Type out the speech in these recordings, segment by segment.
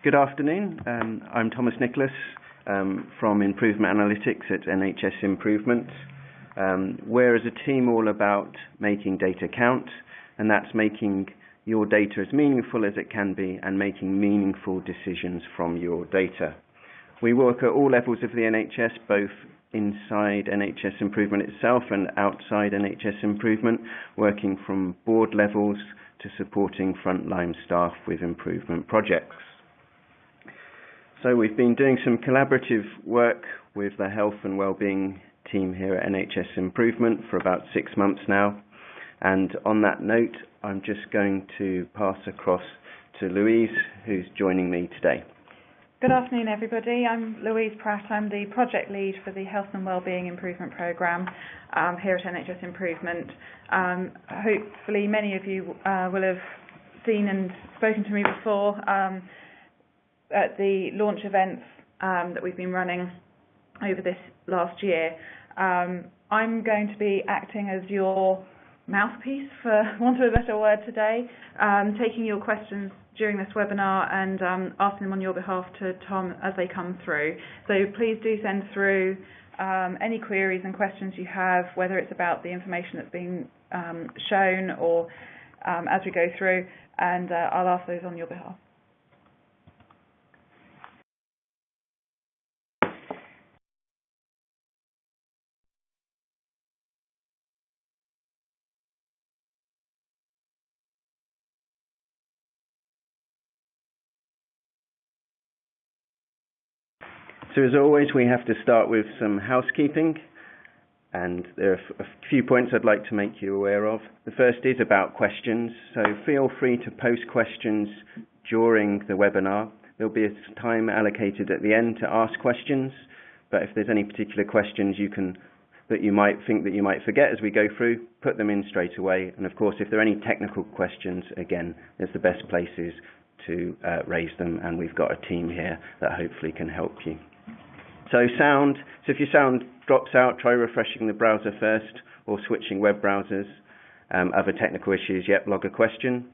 Good afternoon. I'm Thomas Nicholas from Improvement Analytics at NHS Improvement. We're as a team all about making data count, and that's making your data as meaningful as it can be and making meaningful decisions from your data. We work at all levels of the NHS, both inside NHS Improvement itself and outside NHS Improvement, working from board levels to supporting frontline staff with improvement projects. So we've been doing some collaborative work with the health and wellbeing team here at NHS Improvement for about 6 months now. And on that note, I'm just going to pass across to Louise, who's joining me today. Good afternoon, everybody. I'm Louise Pratt. I'm the project lead for the Health and Wellbeing Improvement Programme here at NHS Improvement. Hopefully many of you will have seen and spoken to me before at the launch events that we've been running over this last year. I'm going to be acting as your mouthpiece, for want of a better word today, taking your questions during this webinar and asking them on your behalf to Tom as they come through. So please do send through any queries and questions you have, whether it's about the information that's being shown or as we go through, and I'll ask those on your behalf. So as always, we have to start with some housekeeping, and there are a few points I'd like to make you aware of. The first is about questions, so feel free to post questions during the webinar. There'll be a time allocated at the end to ask questions, but if there's any particular questions that you might think that you might forget as we go through, put them in straight away. And of course, if there are any technical questions, again, there's the best places to raise them, and we've got a team here that hopefully can help you. So if your sound drops out, try refreshing the browser first or switching web browsers. Other technical issues, yet log a question.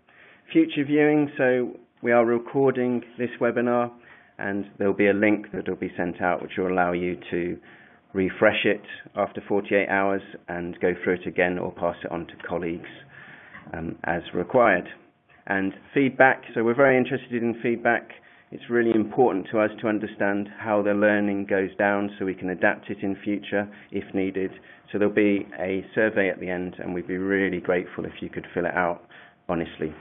Future viewing, so we are recording this webinar, and there'll be a link that will be sent out which will allow you to refresh it after 48 hours and go through it again or pass it on to colleagues as required. And feedback, so we're very interested in feedback. It's really important to us to understand how the learning goes down so we can adapt it in future if needed. So there'll be a survey at the end, and we'd be really grateful if you could fill it out honestly.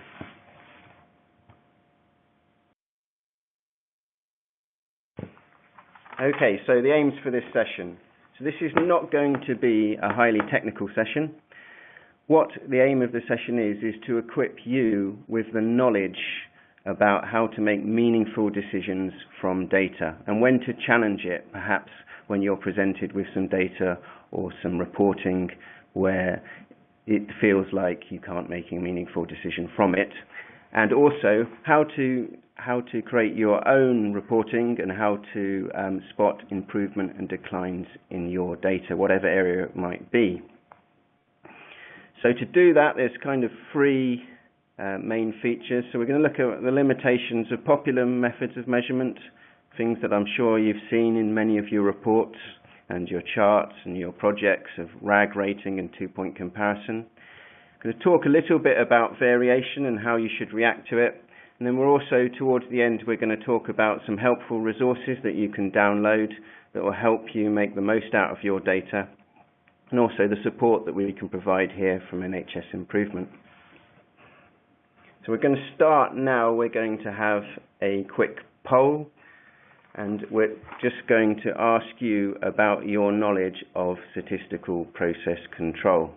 Okay, so the aims for this session. So this is not going to be a highly technical session. What the aim of the session is to equip you with the knowledge about how to make meaningful decisions from data and when to challenge it, perhaps when you're presented with some data or some reporting where it feels like you can't make a meaningful decision from it, and also how to create your own reporting and how to spot improvement and declines in your data, whatever area it might be. So to do that, there's kind of three main features. So we're going to look at the limitations of popular methods of measurement, things that I'm sure you've seen in many of your reports and your charts and your projects of RAG rating and two-point comparison. I'm going to talk a little bit about variation and how you should react to it. And then we're also, towards the end, we're going to talk about some helpful resources that you can download that will help you make the most out of your data, and also the support that we can provide here from NHS Improvement. So we're going to start now. We're going to have a quick poll, and we're just going to ask you about your knowledge of statistical process control.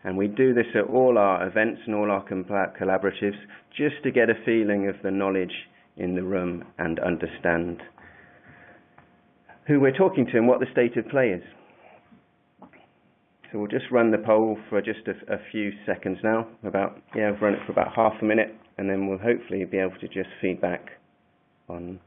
And we do this at all our events and all our collaboratives just to get a feeling of the knowledge in the room and understand who we're talking to and what the state of play is. So we'll just run the poll for just a few seconds now. We've run it for about half a minute, and then we'll hopefully be able to just feedback on.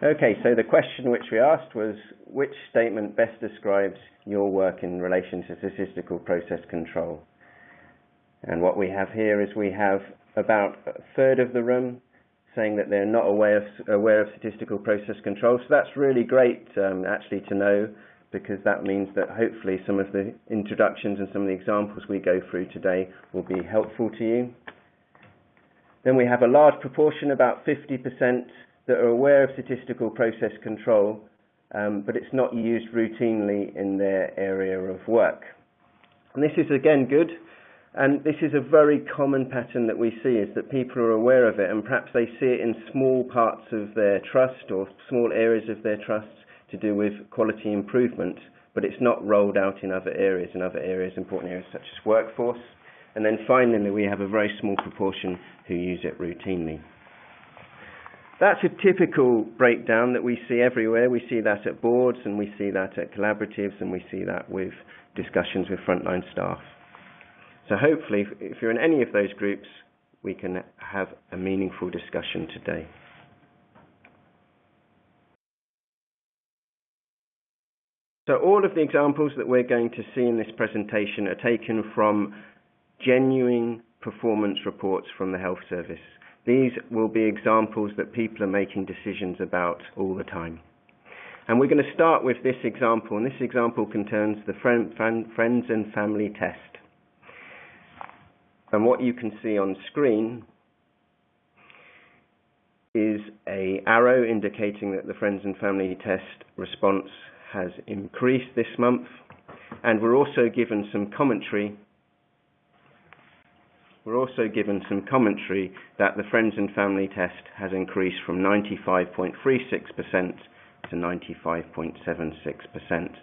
Okay, so the question which we asked was, which statement best describes your work in relation to statistical process control? And what we have here is we have about a third of the room saying that they're not aware of statistical process control. So that's really great actually to know, because that means that hopefully some of the introductions and some of the examples we go through today will be helpful to you. Then we have a large proportion, about 50%, that are aware of statistical process control, but it's not used routinely in their area of work. And this is again good, and this is a very common pattern that we see, is that people are aware of it, and perhaps they see it in small parts of their trust or small areas of their trusts to do with quality improvement, but it's not rolled out in other areas, important areas such as workforce. And then finally, we have a very small proportion who use it routinely. That's a typical breakdown that we see everywhere. We see that at boards, and we see that at collaboratives, and we see that with discussions with frontline staff. So hopefully, if you're in any of those groups, we can have a meaningful discussion today. So all of the examples that we're going to see in this presentation are taken from genuine performance reports from the health service. These will be examples that people are making decisions about all the time. And we're going to start with this example, and this example concerns the Friends and Family Test. And what you can see on screen is an arrow indicating that the Friends and Family Test response has increased this month, and we're also given some commentary. That the Friends and Family Test has increased from 95.36% to 95.76%.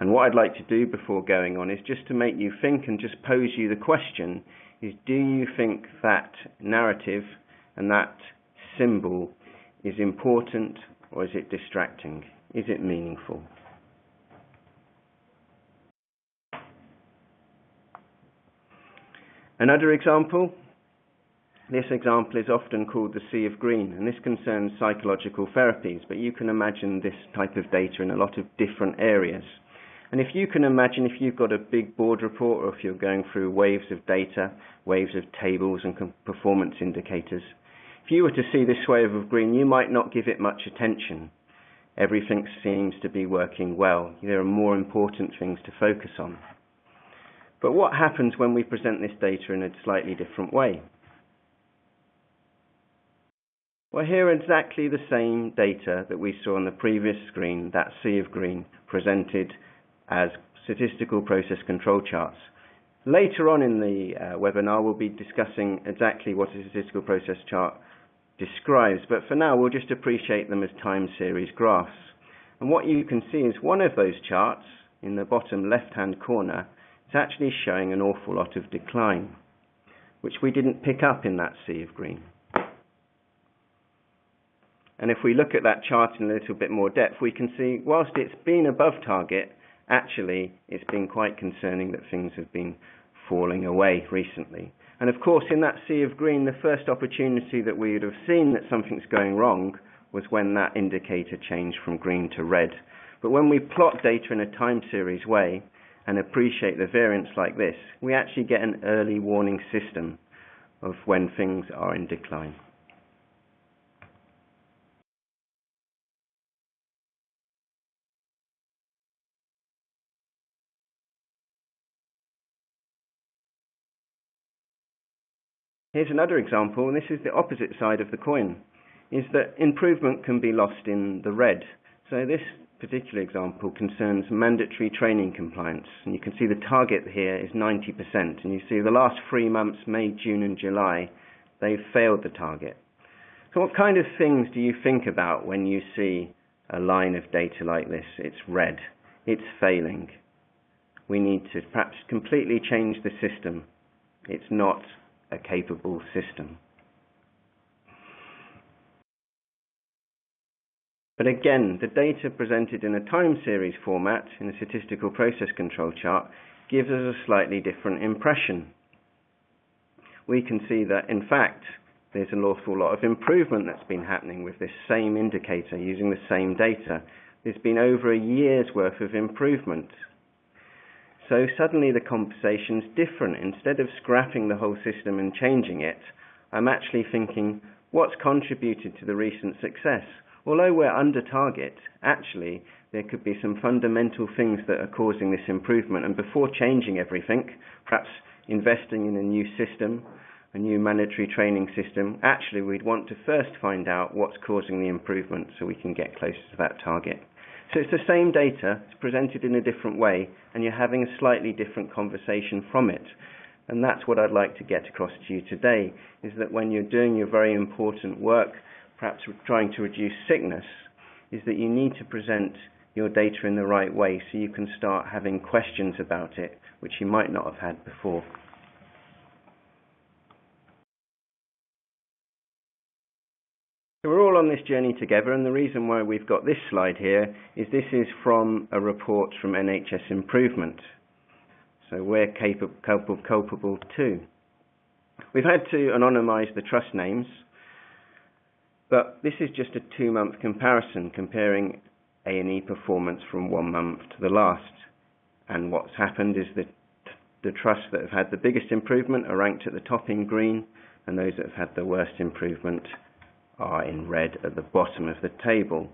And what I'd like to do before going on is just to make you think and just pose you the question, is do you think that narrative and that symbol is important, or is it distracting? Is it meaningful? Another example, this example is often called the Sea of Green, and this concerns psychological therapies, but you can imagine this type of data in a lot of different areas. And if you can imagine, if you've got a big board report, or if you're going through waves of data, waves of tables and performance indicators, if you were to see this wave of green, you might not give it much attention. Everything seems to be working well. There are more important things to focus on. But what happens when we present this data in a slightly different way? Well, here are exactly the same data that we saw on the previous screen, that sea of green, presented as statistical process control charts. Later on in the webinar, we'll be discussing exactly what a statistical process chart describes, but for now, we'll just appreciate them as time series graphs. And what you can see is one of those charts in the bottom left-hand corner. It's actually showing an awful lot of decline, which we didn't pick up in that sea of green. And if we look at that chart in a little bit more depth, we can see whilst it's been above target, actually it's been quite concerning that things have been falling away recently. And of course, in that sea of green, the first opportunity that we would have seen that something's going wrong was when that indicator changed from green to red. But when we plot data in a time series way, and appreciate the variance like this, we actually get an early warning system of when things are in decline. Here's another example, and this is the opposite side of the coin, is that improvement can be lost in the red. So this particular example concerns mandatory training compliance, and you can see the target here is 90%, and you see the last 3 months, May, June and July, they've failed the target. So what kind of things do you think about when you see a line of data like this? It's red, it's failing. We need to perhaps completely change the system. It's not a capable system. But again, the data presented in a time series format in a statistical process control chart gives us a slightly different impression. We can see that, in fact, there's an awful lot of improvement that's been happening with this same indicator using the same data. There's been over a year's worth of improvement. So suddenly the conversation's different. Instead of scrapping the whole system and changing it, I'm actually thinking, what's contributed to the recent success? Although we're under target, actually there could be some fundamental things that are causing this improvement, and before changing everything, perhaps investing in a new system, a new mandatory training system, actually we'd want to first find out what's causing the improvement so we can get closer to that target. So it's the same data, it's presented in a different way, and you're having a slightly different conversation from it. And that's what I'd like to get across to you today, is that when you're doing your very important work, perhaps trying to reduce sickness, is that you need to present your data in the right way so you can start having questions about it, which you might not have had before. So we're all on this journey together, and the reason why we've got this slide here is this is from a report from NHS Improvement. So we're culpable too. We've had to anonymise the trust names, but this is just a 2-month comparison comparing A&E performance from 1 month to the last. And what's happened is that the trusts that have had the biggest improvement are ranked at the top in green, and those that have had the worst improvement are in red at the bottom of the table.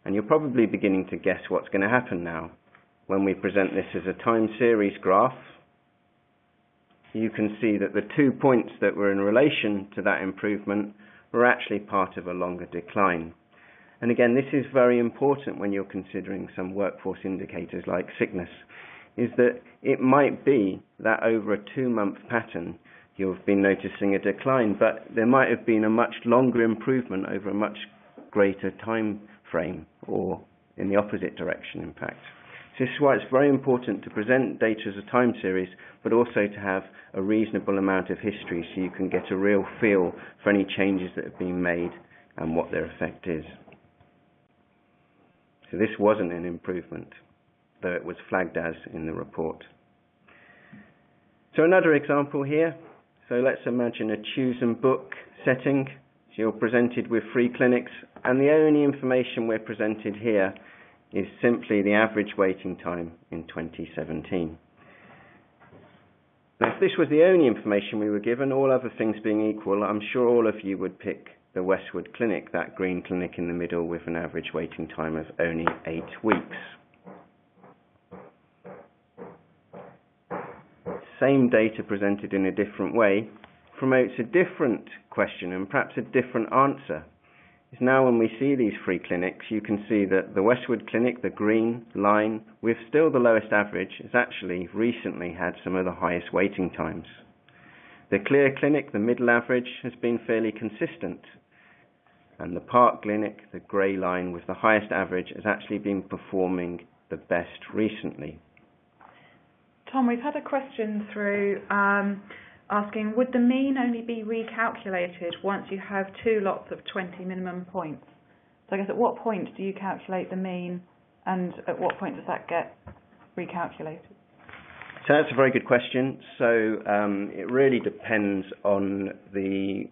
And you're probably beginning to guess what's going to happen now. When we present this as a time series graph, you can see that the 2 points that were in relation to that improvement were actually part of a longer decline. And again, this is very important when you're considering some workforce indicators like sickness, is that it might be that over a 2-month pattern you've been noticing a decline, but there might have been a much longer improvement over a much greater time frame, or in the opposite direction, in fact. So this is why it's very important to present data as a time series, but also to have a reasonable amount of history so you can get a real feel for any changes that have been made and what their effect is. So this wasn't an improvement, though it was flagged as in the report. So another example here. So let's imagine a choose and book setting. So you're presented with 3 clinics, and the only information we're presented here is simply the average waiting time in 2017. Now, if this was the only information we were given, all other things being equal, I'm sure all of you would pick the Westwood Clinic, that green clinic in the middle with an average waiting time of only 8 weeks. Same data presented in a different way promotes a different question and perhaps a different answer. Is now when we see these 3 clinics, you can see that the Westwood Clinic, the green line, with still the lowest average, has actually recently had some of the highest waiting times. The Clear Clinic, the middle average, has been fairly consistent. And the Park Clinic, the grey line with the highest average, has actually been performing the best recently. Tom, we've had a question through asking, would the mean only be recalculated once you have 2 lots of 20 minimum points? So I guess at what point do you calculate the mean, and at what point does that get recalculated? So that's a very good question. So it really depends on the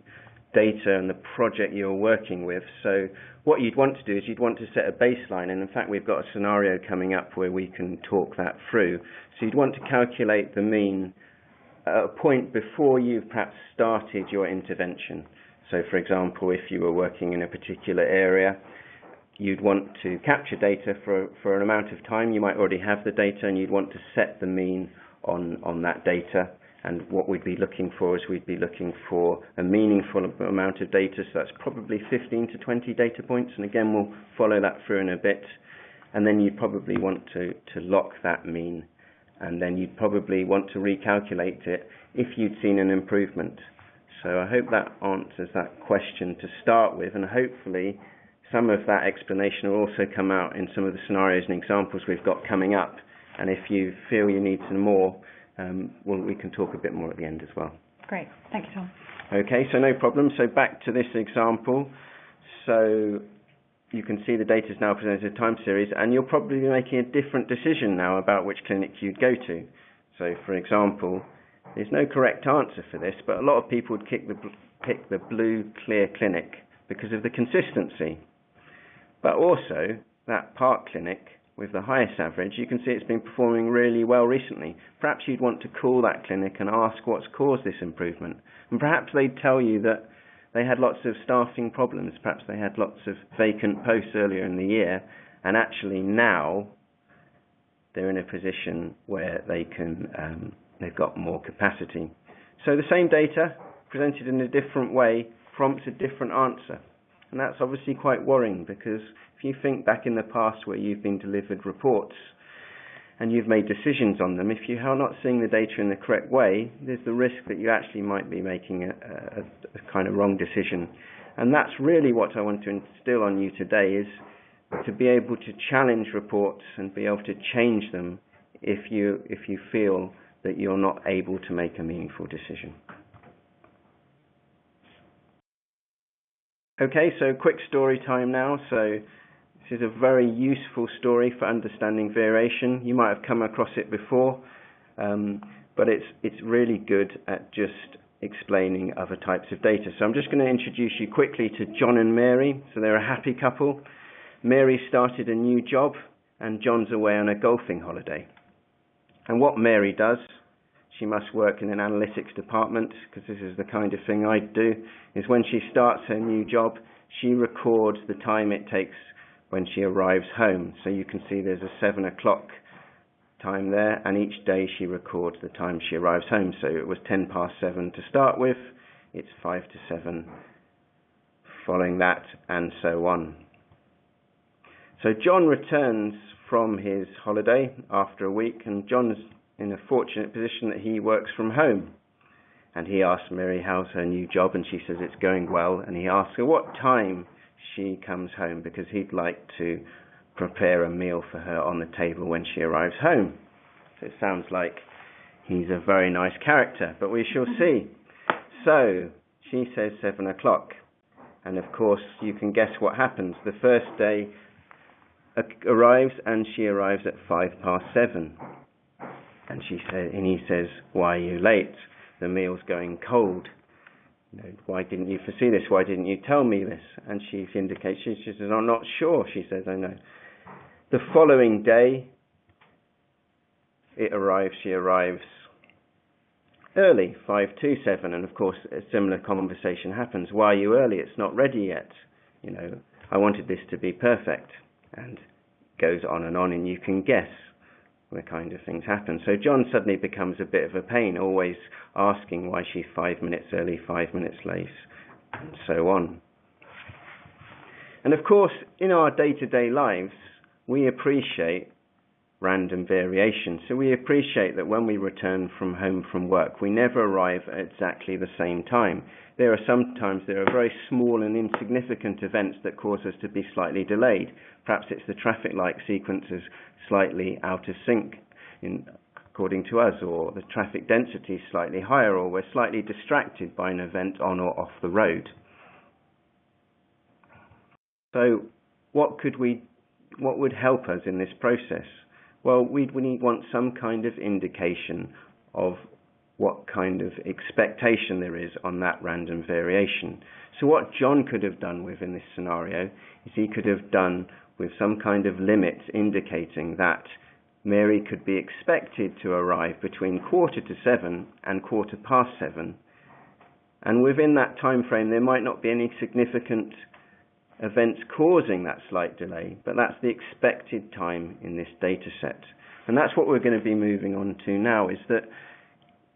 data and the project you're working with. So what you'd want to do is you'd want to set a baseline, and in fact we've got a scenario coming up where we can talk that through. So you'd want to calculate the mean at a point before you've perhaps started your intervention. So for example, if you were working in a particular area, you'd want to capture data for an amount of time. You might already have the data, and you'd want to set the mean on that data. And what we'd be looking for is we'd be looking for a meaningful amount of data, so that's probably 15 to 20 data points, and again we'll follow that through in a bit. And then you'd probably want to lock that mean, and then you'd probably want to recalculate it if you'd seen an improvement. So I hope that answers that question to start with, and hopefully some of that explanation will also come out in some of the scenarios and examples we've got coming up. And if you feel you need some more, we can talk a bit more at the end as well. Great, thank you, Tom. Okay, so no problem. So back to this example. So you can see the data is now presented as a time series, and you'll probably be making a different decision now about which clinic you'd go to. So for example, there's no correct answer for this, but a lot of people would pick the blue clear clinic because of the consistency. But also, that Park clinic with the highest average, you can see it's been performing really well recently. Perhaps you'd want to call that clinic and ask what's caused this improvement. And perhaps they'd tell you that they had lots of staffing problems. Perhaps they had lots of vacant posts earlier in the year, and actually now they're in a position where they've got more capacity. So the same data presented in a different way prompts a different answer. And that's obviously quite worrying, because if you think back in the past where you've been delivered reports and you've made decisions on them, if you are not seeing the data in the correct way, there's the risk that you actually might be making a kind of wrong decision. And that's really what I want to instill on you today, is to be able to challenge reports and be able to change them if you feel that you're not able to make a meaningful decision. Okay, so quick story time now. So this is a very useful story for understanding variation. You might have come across it before, but it's really good at just explaining other types of data. So I'm just going to introduce you quickly to John and Mary. So they're a happy couple. Mary started a new job and John's away on a golfing holiday. And what Mary does, she must work in an analytics department, because this is the kind of thing I'd do, is when she starts her new job, she records the time it takes when she arrives home. So you can see there's a 7 o'clock time there, and each day she records the time she arrives home. So it was 7 to start with, it's 5 to 7 following that, and so on. So John returns from his holiday after a week, and John's in a fortunate position that he works from home. And he asks Mary how's her new job, and she says it's going well, and he asks her what time she comes home, because he'd like to prepare a meal for her on the table when she arrives home. So it sounds like he's a very nice character, but we shall see. So she says 7 o'clock, and of course you can guess what happens. The first day arrives, and she arrives at 7:05. And he says, "Why are you late? The meal's going cold. Why didn't you foresee this? Why didn't you tell me this?" And she indicates, she says, "I'm not sure." She says, "I know." The following day, she arrives early, 5:27, and of course a similar conversation happens. "Why are you early? It's not ready yet. I wanted this to be perfect." And goes on, and you can guess the kind of things happen. So John suddenly becomes a bit of a pain, always asking why she's 5 minutes early, 5 minutes late, and so on. And of course, in our day-to-day lives, we appreciate random variation. So we appreciate that when we return from home from work, we never arrive at exactly the same time. There are very small and insignificant events that cause us to be slightly delayed. Perhaps it's the traffic light sequence is slightly out of sync according to us, or the traffic density is slightly higher, or we're slightly distracted by an event on or off the road. So what would help us in this process? Well, we want some kind of indication of what kind of expectation there is on that random variation. So what John could have done within this scenario is he could have done with some kind of limit indicating that Mary could be expected to arrive between 7:15 and 7:15. And within that time frame, there might not be any significant events causing that slight delay, but that's the expected time in this data set. And that's what we're going to be moving on to now, is that,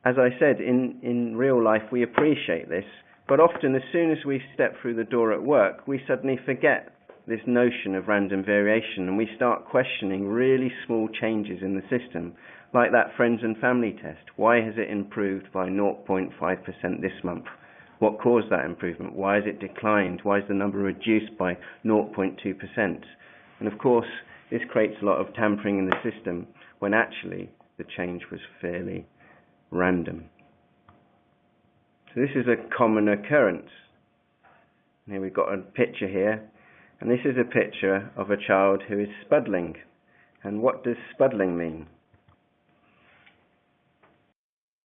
as I said, in real life we appreciate this, but often as soon as we step through the door at work, we suddenly forget this notion of random variation, and we start questioning really small changes in the system, like that friends and family test. Why has it improved by 0.5% this month? What caused that improvement? Why has it declined? Why is the number reduced by 0.2%? And of course, this creates a lot of tampering in the system when actually the change was fairly random. So this is a common occurrence. Here we've got a picture here, and this is a picture of a child who is spuddling. And what does spuddling mean?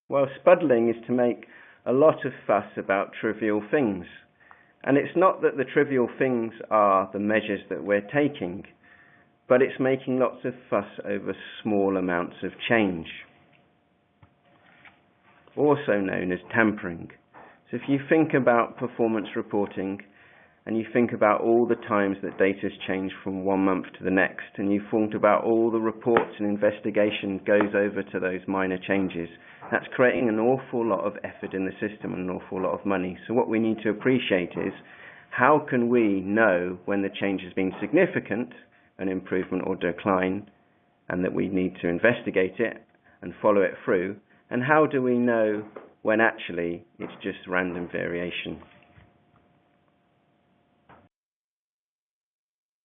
Well, spuddling is to make a lot of fuss about trivial things. And it's not that the trivial things are the measures that we're taking, but it's making lots of fuss over small amounts of change, also known as tampering. So if you think about performance reporting, and you think about all the times that data has changed from one month to the next, and you think about all the reports and investigation goes over to those minor changes, that's creating an awful lot of effort in the system and an awful lot of money. So what we need to appreciate is, how can we know when the change has been significant, an improvement or decline, and that we need to investigate it and follow it through, and how do we know when actually it's just random variation?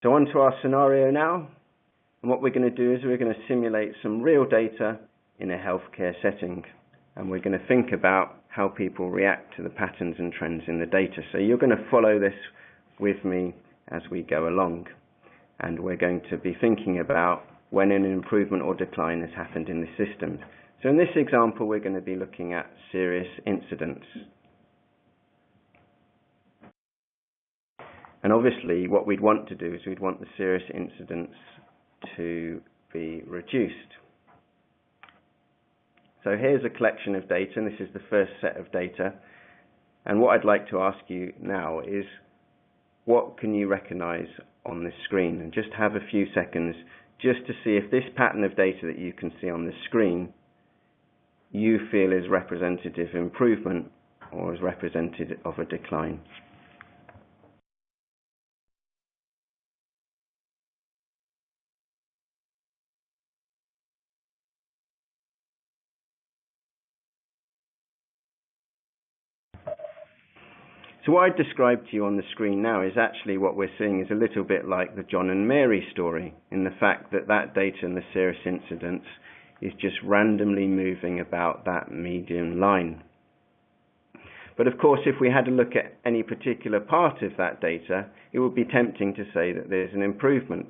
So on to our scenario now, and what we're going to do is we're going to simulate some real data in a healthcare setting, and we're going to think about how people react to the patterns and trends in the data. So you're going to follow this with me as we go along, and we're going to be thinking about when an improvement or decline has happened in the system. So in this example, we're going to be looking at serious incidents. And obviously, what we'd want to do is we'd want the serious incidents to be reduced. So here's a collection of data, and this is the first set of data. And what I'd like to ask you now is, what can you recognize on this screen? And just have a few seconds just to see if this pattern of data that you can see on the screen you feel is representative of improvement or is representative of a decline. So what I described to you on the screen now is actually what we're seeing is a little bit like the John and Mary story, in the fact that that data in the serious incidents is just randomly moving about that median line. But of course, if we had a look at any particular part of that data, it would be tempting to say that there's an improvement.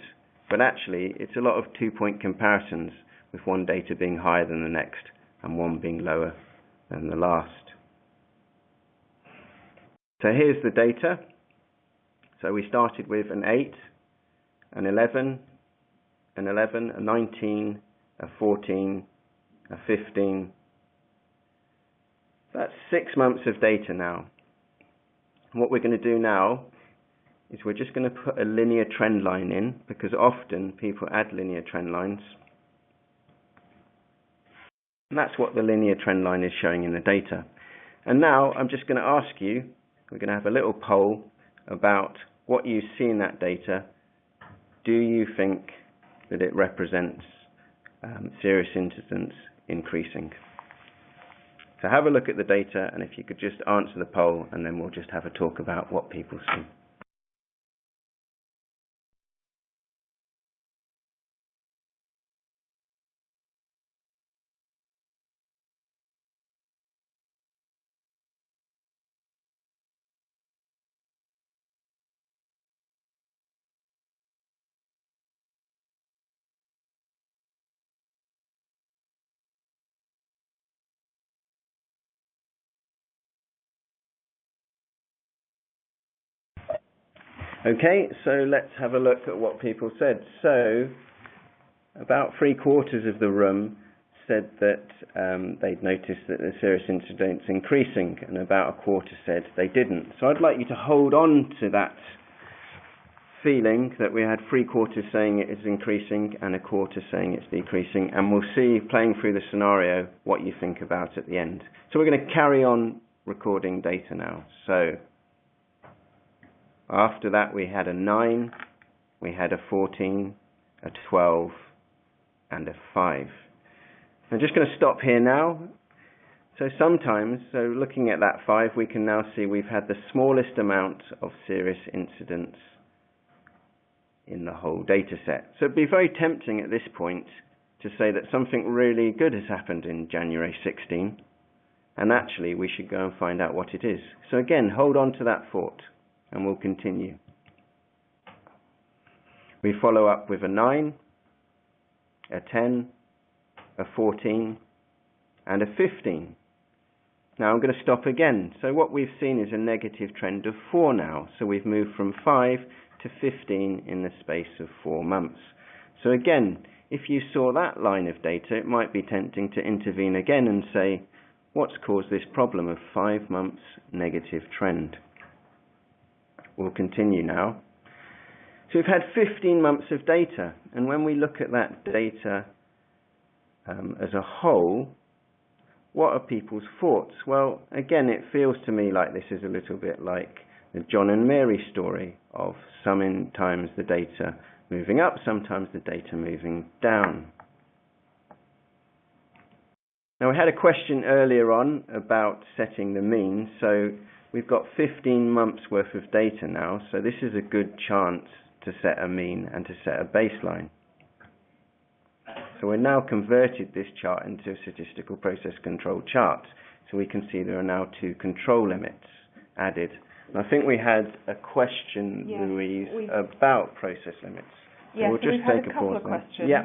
But actually, it's a lot of two-point comparisons, with one data being higher than the next and one being lower than the last. So here's the data. So we started with an 8, an 11, an 11, a 19, a 14, a 15. That's 6 months of data now. And what we're going to do now is we're just going to put a linear trend line in, because often people add linear trend lines. And that's what the linear trend line is showing in the data. And now I'm just going to ask you, we're going to have a little poll about what you see in that data. Do you think that it represents serious incidents increasing? So have a look at the data, and if you could just answer the poll, and then we'll just have a talk about what people see. Okay, so let's have a look at what people said. So about 3/4 of the room said that they'd noticed that the serious incidents increasing, and about 1/4 said they didn't. So I'd like you to hold on to that feeling that we had 3/4 saying it is increasing and 1/4 saying it's decreasing, and we'll see, playing through the scenario, what you think about at the end. So we're going to carry on recording data now. So after that, we had a 9, we had a 14, a 12, and a 5. I'm just going to stop here now. So sometimes, looking at that 5, we can now see we've had the smallest amount of serious incidents in the whole data set. So it'd be very tempting at this point to say that something really good has happened in January 16, and actually we should go and find out what it is. So again, hold on to that thought, and we'll continue. We follow up with a 9, a 10, a 14, and a 15. Now I'm going to stop again. So what we've seen is a negative trend of 4 now. So we've moved from 5 to 15 in the space of 4 months. So again, if you saw that line of data, it might be tempting to intervene again and say, what's caused this problem of 5 months negative trend? We'll continue now. So we've had 15 months of data, and when we look at that data as a whole, what are people's thoughts? Well, again, it feels to me like this is a little bit like the John and Mary story of sometimes the data moving up, sometimes the data moving down. Now, we had a question earlier on about setting the mean, so we've got 15 months worth of data now, so this is a good chance to set a mean and to set a baseline. So we've now converted this chart into a statistical process control chart, so we can see there are now 2 control limits added. And I think we had a question, yes, Louise, about process limits. So yes, we'll just so we've take had a couple of pause questions. Yeah.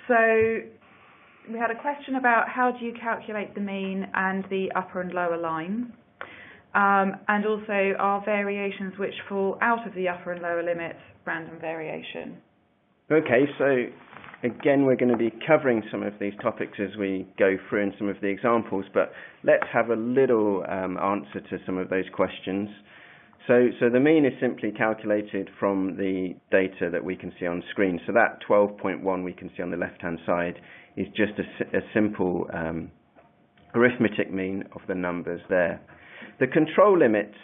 So we had a question about how do you calculate the mean and the upper and lower lines, and also are variations which fall out of the upper and lower limits random variation. Okay, so again we're going to be covering some of these topics as we go through in some of the examples, but let's have a little answer to some of those questions. So the mean is simply calculated from the data that we can see on screen. So that 12.1 we can see on the left-hand side is just a simple arithmetic mean of the numbers there. The control limits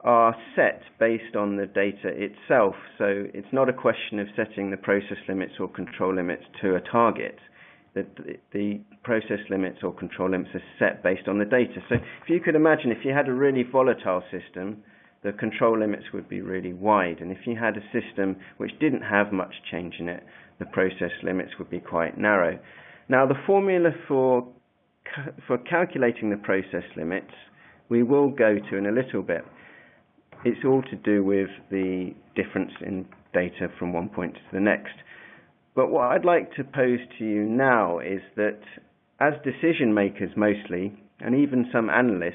are set based on the data itself, so it's not a question of setting the process limits or control limits to a target. The process limits or control limits are set based on the data. So if you could imagine, if you had a really volatile system, the control limits would be really wide, and if you had a system which didn't have much change in it, the process limits would be quite narrow. Now, the formula for calculating the process limits we will go to in a little bit. It's all to do with the difference in data from one point to the next. But what I'd like to pose to you now is that as decision makers mostly, and even some analysts,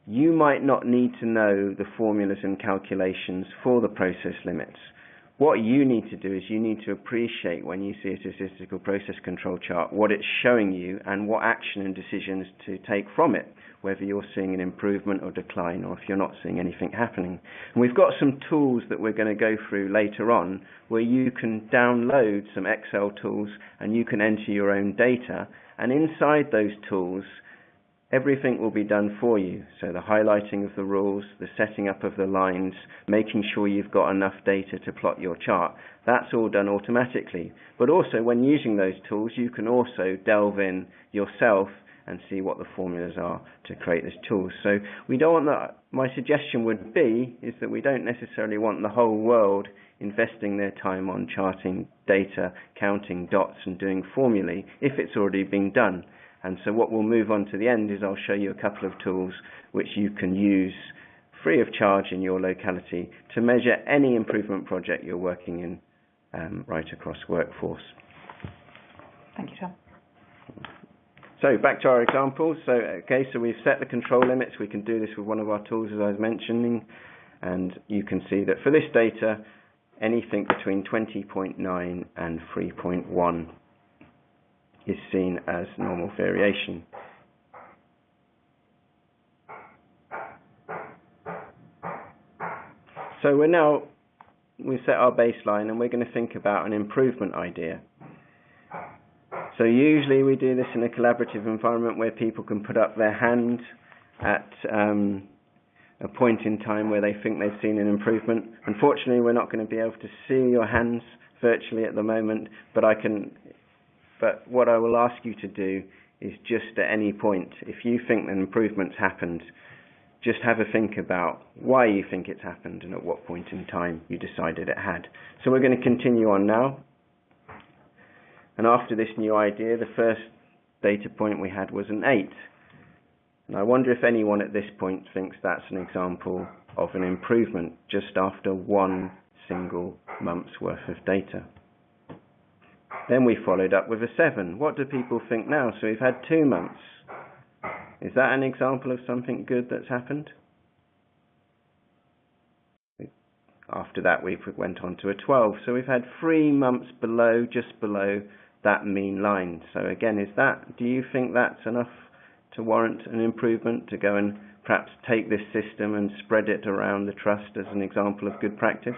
you might not need to know the formulas and calculations for the process limits. What you need to do is you need to appreciate when you see a statistical process control chart what it's showing you and what action and decisions to take from it, whether you're seeing an improvement or decline or if you're not seeing anything happening. And we've got some tools that we're going to go through later on where you can download some Excel tools and you can enter your own data, and inside those tools everything will be done for you. So the highlighting of the rules, the setting up of the lines, making sure you've got enough data to plot your chart, that's all done automatically. But also when using those tools you can also delve in yourself and see what the formulas are to create these tools. So we don't want that. My suggestion would be is that we don't necessarily want the whole world investing their time on charting data, counting dots and doing formulae if it's already been done. And so what we'll move on to the end is I'll show you a couple of tools which you can use free of charge in your locality to measure any improvement project you're working in right across Workforce. Thank you, Tom. So back to our example. So we've set the control limits. We can do this with one of our tools as I was mentioning, and you can see that for this data anything between 20.9 and 3.1 is seen as normal variation. So we've set our baseline and we're going to think about an improvement idea. So usually we do this in a collaborative environment where people can put up their hand at a point in time where they think they've seen an improvement. Unfortunately, we're not going to be able to see your hands virtually at the moment, but what I will ask you to do is just at any point, if you think an improvement's happened, just have a think about why you think it's happened and at what point in time you decided it had. So we're going to continue on now. And after this new idea, the first data point we had was an 8. And I wonder if anyone at this point thinks that's an example of an improvement just after one single month's worth of data. Then we followed up with a 7. What do people think now? So we've had 2 months. Is that an example of something good that's happened? After that, we went on to a 12. So we've had 3 months below, just below that mean line. So again, do you think that's enough to warrant an improvement, to go and perhaps take this system and spread it around the trust as an example of good practice?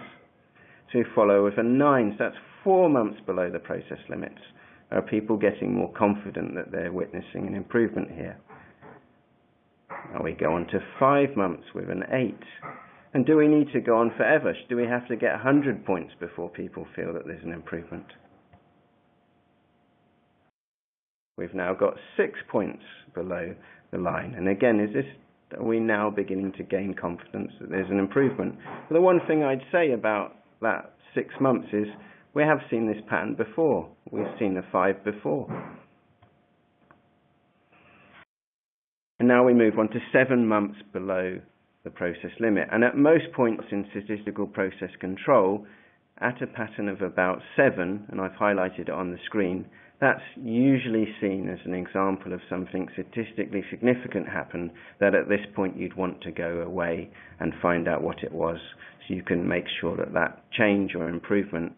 So we follow with a 9. So that's 4 months below the process limits. Are people getting more confident that they're witnessing an improvement here? Now we go on to 5 months with an 8. And do we need to go on forever? Do we have to get 100 points before people feel that there's an improvement? We've now got 6 points below the line. And again, are we now beginning to gain confidence that there's an improvement? Well, the one thing I'd say about that 6 months is we have seen this pattern before. We've seen a 5 before. And now we move on to 7 months below the process limit. And at most points in statistical process control, at a pattern of about 7, and I've highlighted it on the screen, that's usually seen as an example of something statistically significant happen, that at this point you'd want to go away and find out what it was, so you can make sure that that change or improvement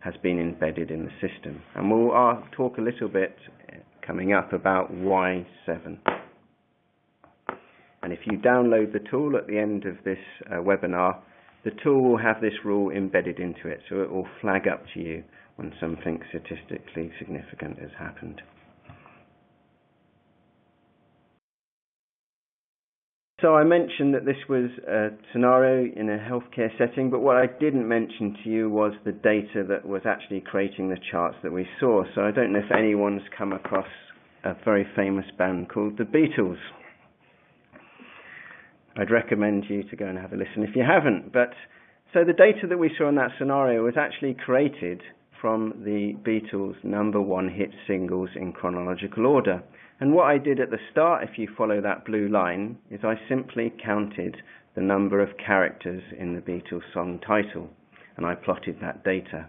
has been embedded in the system. And we'll talk a little bit coming up about why 7. And if you download the tool at the end of this webinar, the tool will have this rule embedded into it, so it will flag up to you when something statistically significant has happened. So I mentioned that this was a scenario in a healthcare setting, but what I didn't mention to you was the data that was actually creating the charts that we saw. So I don't know if anyone's come across a very famous band called the Beatles. I'd recommend you to go and have a listen if you haven't. So the data that we saw in that scenario was actually created from the Beatles' #1 hit singles in chronological order. And what I did at the start, if you follow that blue line, is I simply counted the number of characters in the Beatles song title, and I plotted that data.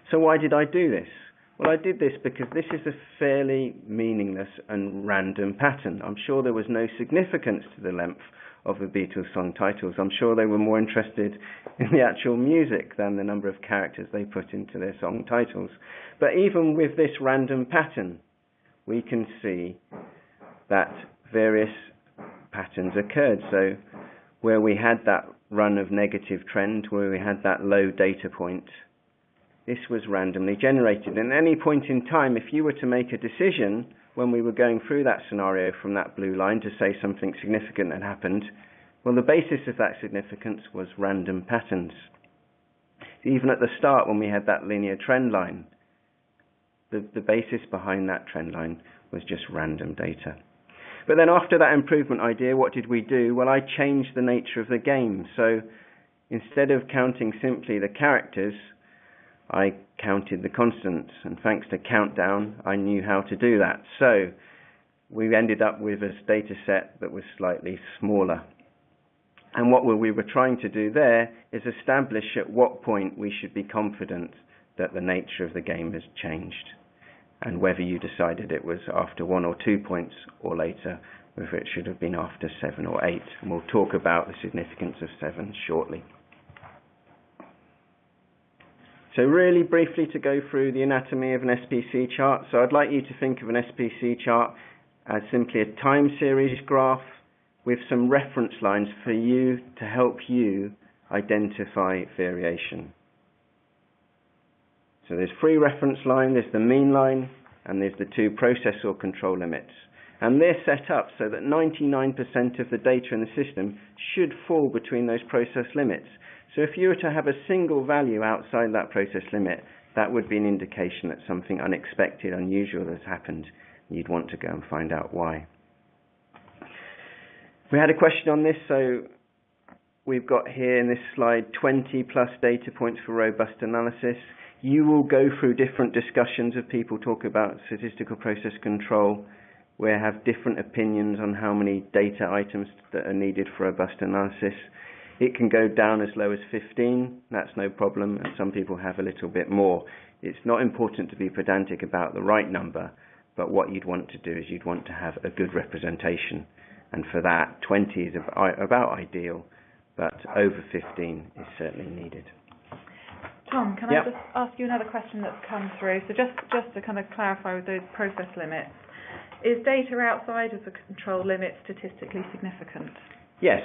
So why did I do this? Well, I did this because this is a fairly meaningless and random pattern. I'm sure there was no significance to the length of the Beatles song titles. I'm sure they were more interested in the actual music than the number of characters they put into their song titles. But even with this random pattern, we can see that various patterns occurred. So where we had that run of negative trend, where we had that low data point, this was randomly generated. And at any point in time, if you were to make a decision when we were going through that scenario from that blue line to say something significant had happened, well, the basis of that significance was random patterns. Even at the start, when we had that linear trend line, the basis behind that trend line was just random data. But then after that improvement idea, what did we do? Well, I changed the nature of the game. So instead of counting simply the characters, I counted the constants, and thanks to Countdown, I knew how to do that. So we ended up with a data set that was slightly smaller. And what we were trying to do there is establish at what point we should be confident that the nature of the game has changed, and whether you decided it was after 1 or 2 points or later, whether it should have been after 7 or 8. And we'll talk about the significance of 7 shortly. So really briefly to go through the anatomy of an SPC chart. So I'd like you to think of an SPC chart as simply a time series graph with some reference lines for you to help you identify variation. So there's 3 reference lines, there's the mean line, and there's the 2 process or control limits. And they're set up so that 99% of the data in the system should fall between those process limits. So if you were to have a single value outside that process limit, that would be an indication that something unexpected, unusual has happened. You'd want to go and find out why. We had a question on this, so we've got here in this slide 20 plus data points for robust analysis. You will go through different discussions of people talk about statistical process control, where have different opinions on how many data items that are needed for robust analysis. It can go down as low as 15, that's no problem, and some people have a little bit more. It's not important to be pedantic about the right number, but what you'd want to do is you'd want to have a good representation, and for that 20 is about ideal, but over 15 is certainly needed. Tom, can I just ask you another question that's come through? So just to kind of clarify with those process limits, is data outside of the control limit statistically significant? Yes,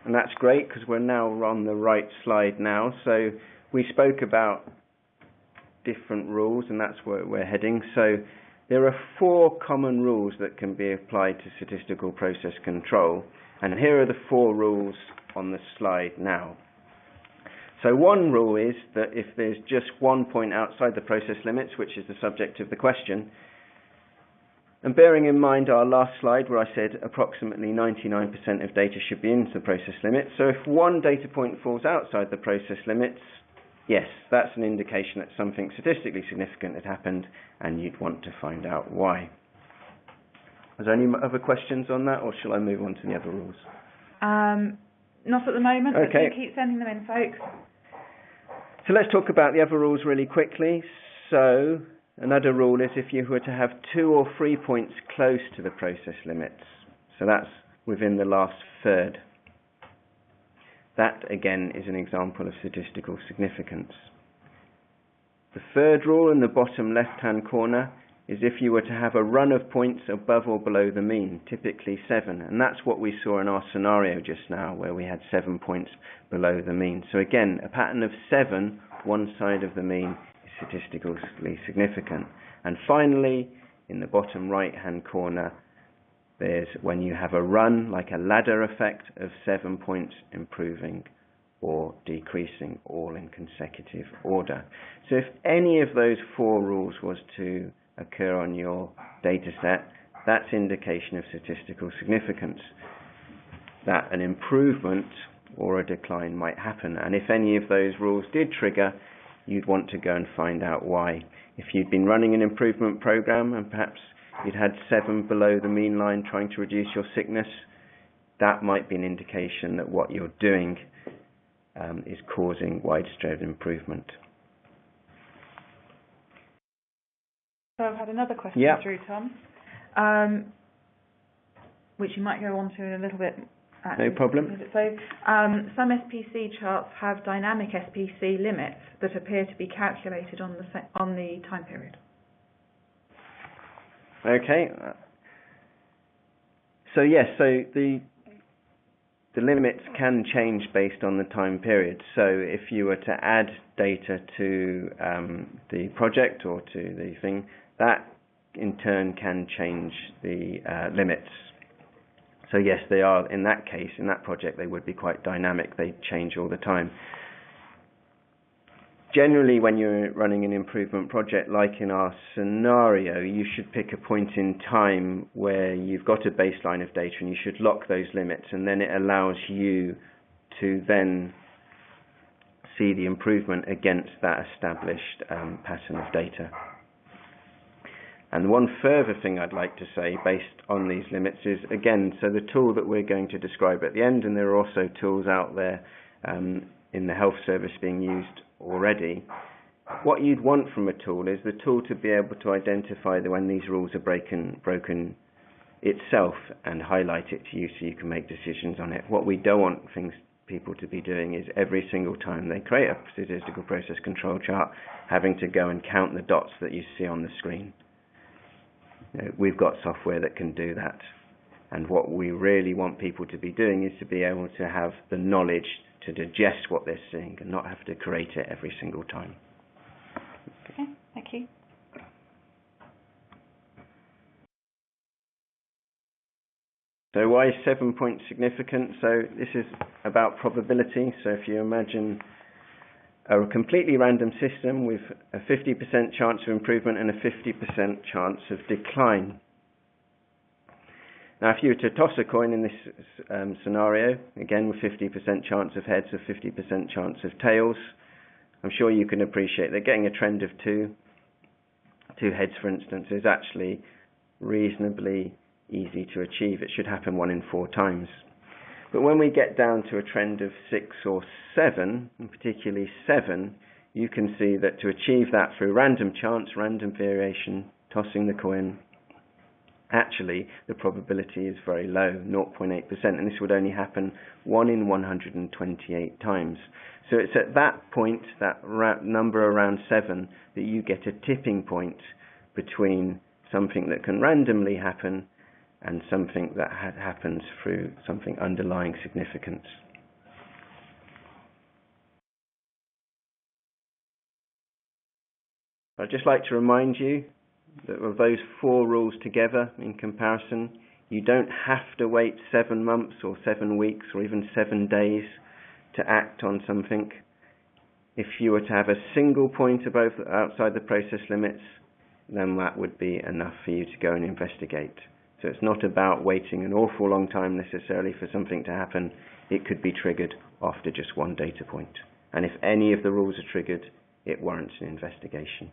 and that's great because we're now on the right slide now. So we spoke about different rules, and that's where we're heading. So there are 4 common rules that can be applied to statistical process control, and here are the 4 rules on the slide now. So one rule is that if there's just one point outside the process limits, which is the subject of the question, and bearing in mind our last slide where I said approximately 99% of data should be into the process limits, so if one data point falls outside the process limits, yes, that's an indication that something statistically significant had happened, and you'd want to find out why. Are there any other questions on that, or shall I move on to the other rules? Not at the moment, okay. But do keep sending them in, folks. So let's talk about the other rules really quickly. So another rule is if you were to have 2 or 3 points close to the process limits, so that's within the last third. That again is an example of statistical significance. The third rule in the bottom left-hand corner is if you were to have a run of points above or below the mean, typically 7, and that's what we saw in our scenario just now where we had 7 points below the mean. So again, a pattern of 7, one side of the mean, is statistically significant. And finally, in the bottom right-hand corner, there's when you have a run, like a ladder effect, of 7 points improving or decreasing, all in consecutive order. So if any of those 4 rules was to occur on your data set, that's indication of statistical significance, that an improvement or a decline might happen. And if any of those rules did trigger, you'd want to go and find out why. If you'd been running an improvement program and perhaps you'd had 7 below the mean line trying to reduce your sickness, that might be an indication that what you're doing is causing widespread improvement. So I've had another question through, Tom, which you might go on to in a little bit. No problem. So some SPC charts have dynamic SPC limits that appear to be calculated on the time period. Okay. So yes, so the limits can change based on the time period. So if you were to add data to the project or to the thing, that in turn can change the limits. So yes, they are, in that case, in that project, they would be quite dynamic. They change all the time. Generally, when you're running an improvement project, like in our scenario, you should pick a point in time where you've got a baseline of data and you should lock those limits, and then it allows you to then see the improvement against that established pattern of data. And one further thing I'd like to say based on these limits is, again, so the tool that we're going to describe at the end, and there are also tools out there in the health service being used already, what you'd want from a tool is the tool to be able to identify when these rules are broken itself and highlight it to you so you can make decisions on it. What we don't want people to be doing is every single time they create a statistical process control chart having to go and count the dots that you see on the screen. You know, we've got software that can do that, and what we really want people to be doing is to be able to have the knowledge to digest what they're seeing and not have to create it every single time. Okay, thank you. So why is 7 points significant? So this is about probability. So if you imagine a completely random system with a 50% chance of improvement and a 50% chance of decline. Now, if you were to toss a coin in this scenario, again with 50% chance of heads, or 50% chance of tails, I'm sure you can appreciate that getting a trend of two heads, for instance, is actually reasonably easy to achieve. It should happen 1 in 4 times. But when we get down to a trend of 6 or 7, and particularly 7, you can see that to achieve that through random chance, random variation, tossing the coin, actually the probability is very low, 0.8%, and this would only happen 1 in 128 times. So it's at that point, that number around 7, that you get a tipping point between something that can randomly happen and something that happens through something underlying significance. I'd just like to remind you that of those 4 rules together in comparison, you don't have to wait 7 months or 7 weeks or even 7 days to act on something. If you were to have a single point outside the process limits, then that would be enough for you to go and investigate. So it's not about waiting an awful long time necessarily for something to happen. It could be triggered after just 1 data point. And if any of the rules are triggered, it warrants an investigation.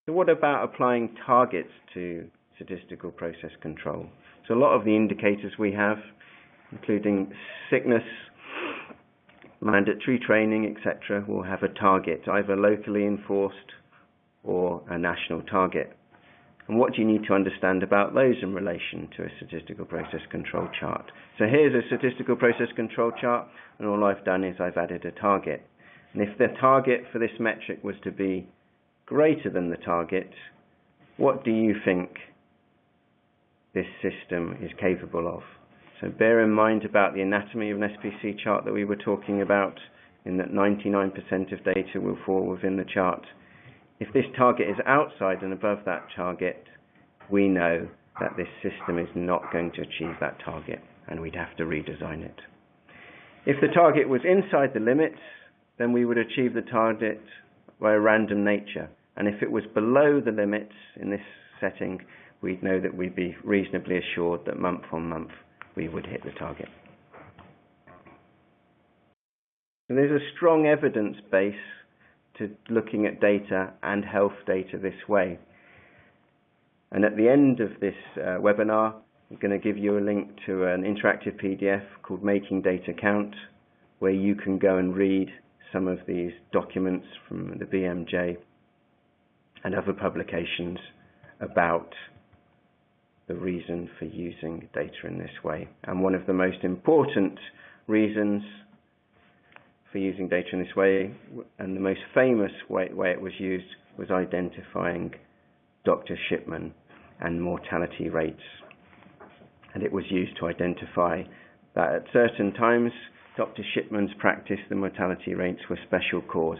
So what about applying targets to statistical process control? So a lot of the indicators we have, including sickness, mandatory training, etc., will have a target, either locally enforced or a national target. And what do you need to understand about those in relation to a statistical process control chart? So here's a statistical process control chart, and all I've done is I've added a target. And if the target for this metric was to be greater than the target, what do you think this system is capable of? So bear in mind about the anatomy of an SPC chart that we were talking about, in that 99% of data will fall within the chart. If this target is outside and above that target, we know that this system is not going to achieve that target, and we'd have to redesign it. If the target was inside the limits, then we would achieve the target by a random nature. And if it was below the limits in this setting, we'd know that we'd be reasonably assured that month on month we would hit the target. And there's a strong evidence base to looking at data and health data this way. And at the end of this webinar, I'm going to give you a link to an interactive PDF called Making Data Count, where you can go and read some of these documents from the BMJ and other publications about the reason for using data in this way. And one of the most important reasons for using data in this way, and the most famous way it was used, was identifying Dr. Shipman and mortality rates. And it was used to identify that at certain times, Dr. Shipman's practice, the mortality rates were special cause.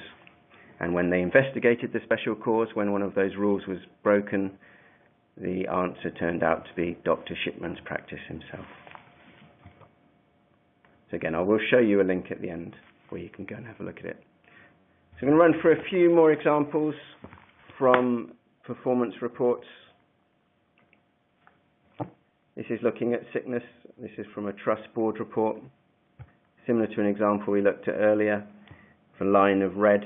And when they investigated the special cause, when one of those rules was broken, the answer turned out to be Dr. Shipman's practice himself. So again, I will show you a link at the end where you can go and have a look at it. So I'm going to run through a few more examples from performance reports. This is looking at sickness. This is from a trust board report, similar to an example we looked at earlier, for line of red.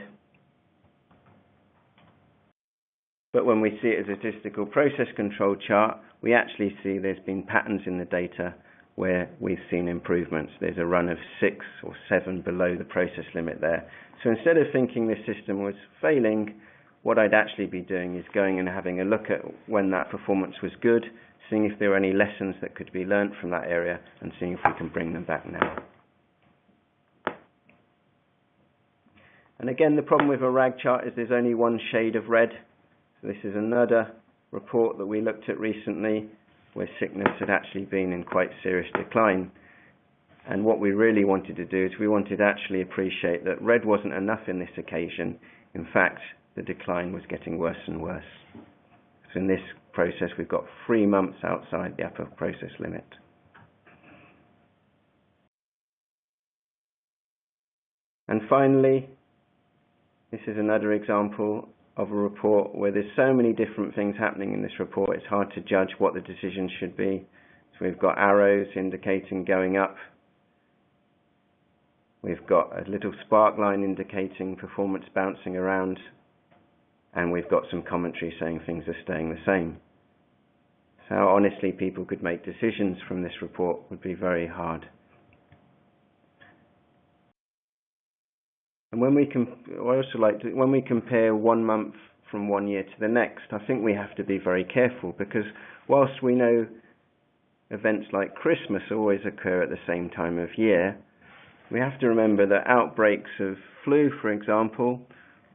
But when we see it as a statistical process control chart, we actually see there's been patterns in the data where we've seen improvements. There's a run of 6 or 7 below the process limit there. So instead of thinking this system was failing, what I'd actually be doing is going and having a look at when that performance was good, seeing if there are any lessons that could be learnt from that area, and seeing if we can bring them back now. And again, the problem with a RAG chart is there's only one shade of red. So this is another report that we looked at recently where sickness had actually been in quite serious decline. And what we really wanted to do is we wanted to actually appreciate that red wasn't enough in this occasion. In fact, the decline was getting worse and worse. So in this process, we've got 3 months outside the upper process limit. And finally, this is another example of a report where there's so many different things happening in this report, it's hard to judge what the decisions should be. So we've got arrows indicating going up. We've got a little spark line indicating performance bouncing around. And we've got some commentary saying things are staying the same. So how honestly people could make decisions from this report would be very hard. And when we when we compare 1 month from 1 year to the next, I think we have to be very careful, because whilst we know events like Christmas always occur at the same time of year, we have to remember that outbreaks of flu, for example,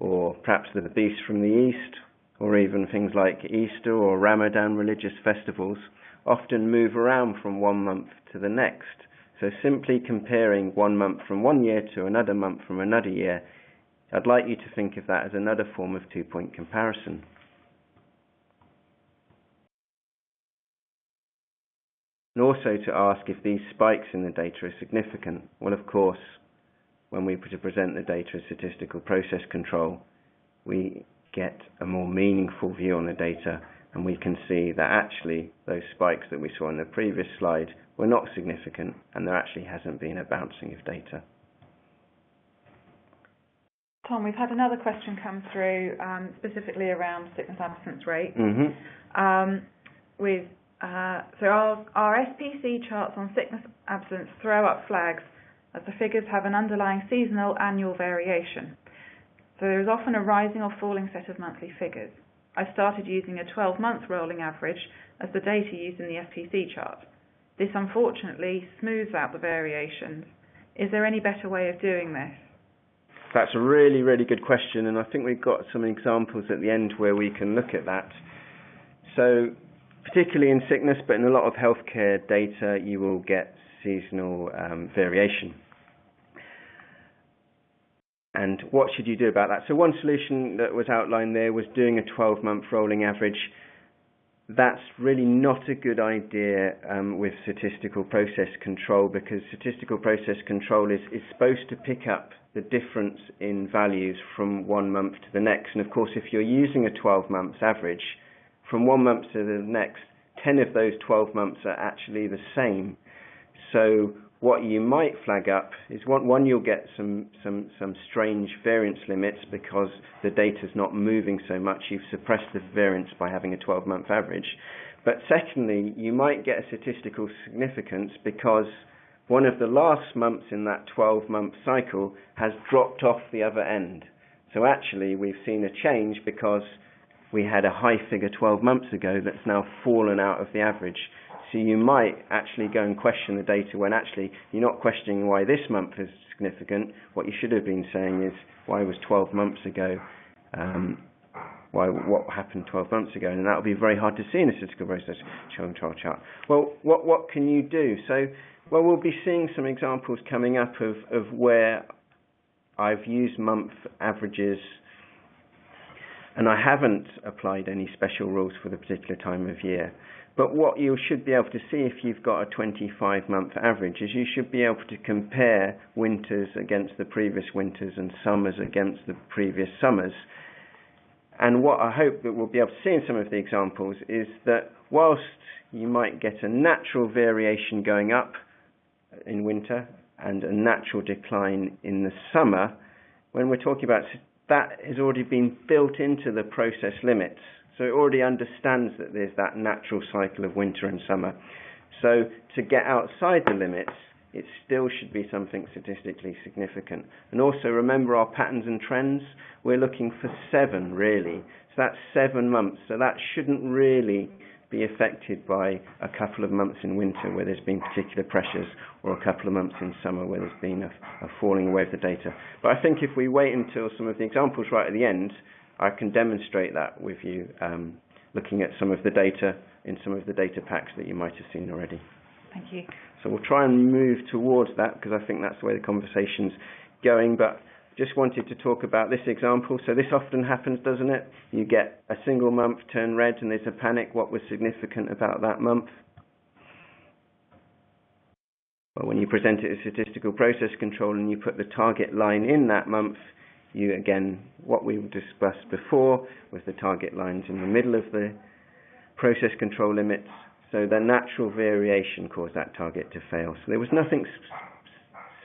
or perhaps the beast from the east, or even things like Easter or Ramadan religious festivals, often move around from 1 month to the next. So simply comparing 1 month from 1 year to another month from another year, I'd like you to think of that as another form of 2-point comparison. And also to ask if these spikes in the data are significant. Well, of course, when we present the data as statistical process control, we get a more meaningful view on the data, and we can see that actually those spikes that we saw in the previous slide were not significant, and there actually hasn't been a bouncing of data. Tom, we've had another question come through, specifically around sickness absence rate. So our SPC charts on sickness absence throw up flags as the figures have an underlying seasonal annual variation. So there is often a rising or falling set of monthly figures. I started using a 12-month rolling average as the data used in the SPC chart. This unfortunately smooths out the variations. Is there any better way of doing this? That's a really, really good question, and I think we've got some examples at the end where we can look at that. So, particularly in sickness, but in a lot of healthcare data, you will get seasonal variation. And what should you do about that? So one solution that was outlined there was doing a 12-month rolling average. That's really not a good idea with statistical process control, because statistical process control is supposed to pick up the difference in values from 1 month to the next. And of course, if you're using a 12-month average, from 1 month to the next, 10 of those 12 months are actually the same. So what you might flag up is, one, you'll get some strange variance limits because the data's not moving so much. You've suppressed the variance by having a 12-month average. But secondly, you might get a statistical significance because one of the last months in that 12-month cycle has dropped off the other end. So actually, we've seen a change because we had a high figure 12 months ago that's now fallen out of the average. So you might actually go and question the data when actually you're not questioning why this month is significant. What you should have been saying is, why was 12 months ago, what happened 12 months ago? And that will be very hard to see in a statistical process chart. Well, what can you do? So, well, we'll be seeing some examples coming up of where I've used month averages and I haven't applied any special rules for the particular time of year. But what you should be able to see if you've got a 25-month average is you should be able to compare winters against the previous winters and summers against the previous summers. And what I hope that we'll be able to see in some of the examples is that whilst you might get a natural variation going up in winter and a natural decline in the summer, when we're talking about that has already been built into the process limits. So it already understands that there's that natural cycle of winter and summer. So to get outside the limits, it still should be something statistically significant. And also remember our patterns and trends. We're looking for 7 really. So that's 7 months. So that shouldn't really be affected by a couple of months in winter where there's been particular pressures, or a couple of months in summer where there's been a falling away of the data. But I think if we wait until some of the examples right at the end, I can demonstrate that with you, looking at some of the data in some of the data packs that you might have seen already. Thank you. So we'll try and move towards that because I think that's the way the conversation's going. But just wanted to talk about this example. So this often happens, doesn't it? You get a single month turn red and there's a panic. What was significant about that month? Well, when you present it as statistical process control and you put the target line in that month, you again, what we discussed before was the target lines in the middle of the process control limits. So the natural variation caused that target to fail. So there was nothing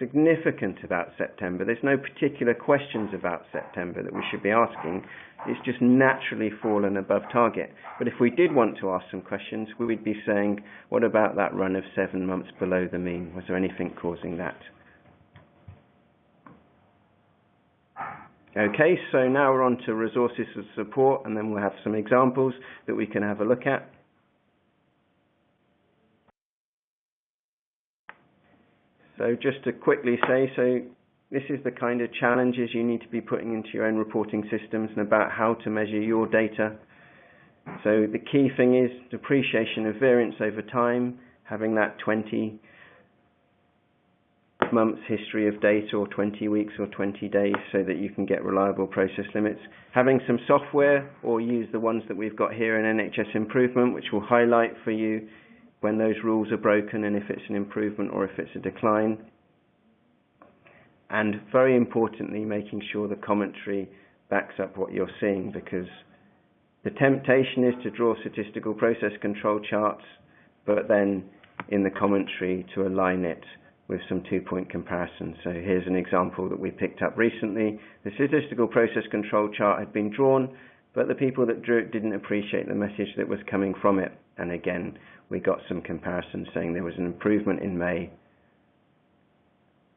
significant about September. There's no particular questions about September that we should be asking. It's just naturally fallen above target. But if we did want to ask some questions, we would be saying, what about that run of 7 months below the mean? Was there anything causing that? Okay, so now we're on to resources of support, and then we'll have some examples that we can have a look at. So just to quickly say, this is the kind of challenges you need to be putting into your own reporting systems and about how to measure your data. So the key thing is depreciation of variance over time, having that 20 months history of data, or 20 weeks or 20 days, so that you can get reliable process limits. Having some software, or use the ones that we've got here in NHS Improvement, which will highlight for you when those rules are broken and if it's an improvement or if it's a decline. And very importantly, making sure the commentary backs up what you're seeing, because the temptation is to draw statistical process control charts, but then in the commentary to align it with some two-point comparison. So here's an example that we picked up recently. The statistical process control chart had been drawn, but the people that drew it didn't appreciate the message that was coming from it. And again, we got some comparisons saying there was an improvement in May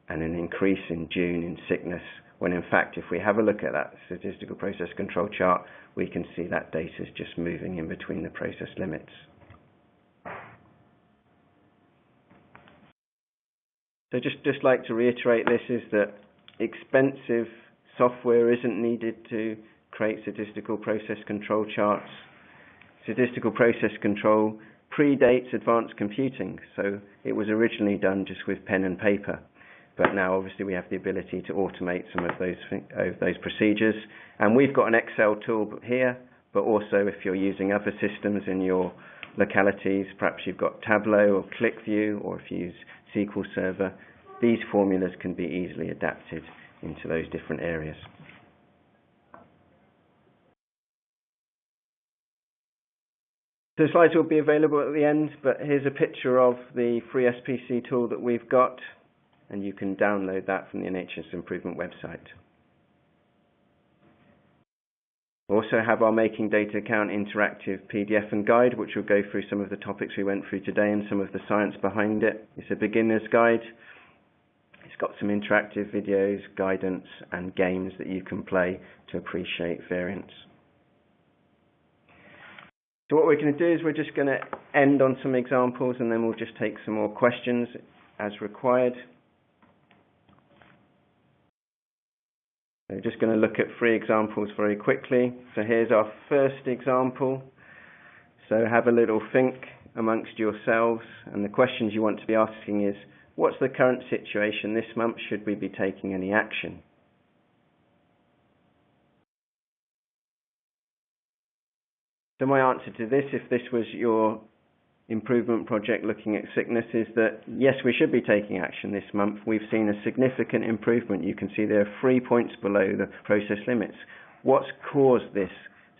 and an increase in June in sickness, when in fact, if we have a look at that statistical process control chart, we can see that data is just moving in between the process limits. So just like to reiterate this, is that expensive software isn't needed to create statistical process control charts. Statistical process control predates advanced computing, so it was originally done just with pen and paper. But now obviously we have the ability to automate some of those procedures. And we've got an Excel tool here, but also if you're using other systems in your localities, perhaps you've got Tableau or ClickView, or if you use SQL Server, these formulas can be easily adapted into those different areas. The slides will be available at the end, but here's a picture of the free SPC tool that we've got, and you can download that from the NHS Improvement website. We also have our Making Data Count interactive PDF and guide, which will go through some of the topics we went through today and some of the science behind it. It's a beginner's guide. It's got some interactive videos, guidance, and games that you can play to appreciate variance. So what we're going to do is we're just going to end on some examples, and then we'll just take some more questions as required. So just going to look at 3 examples very quickly. So here's our first example. So have a little think amongst yourselves, and the questions you want to be asking is, what's the current situation this month? Should we be taking any action? So my answer to this, if this was your improvement project looking at sickness, is that yes, we should be taking action this month. We've seen a significant improvement. You can see there are 3 points below the process limits. What's caused this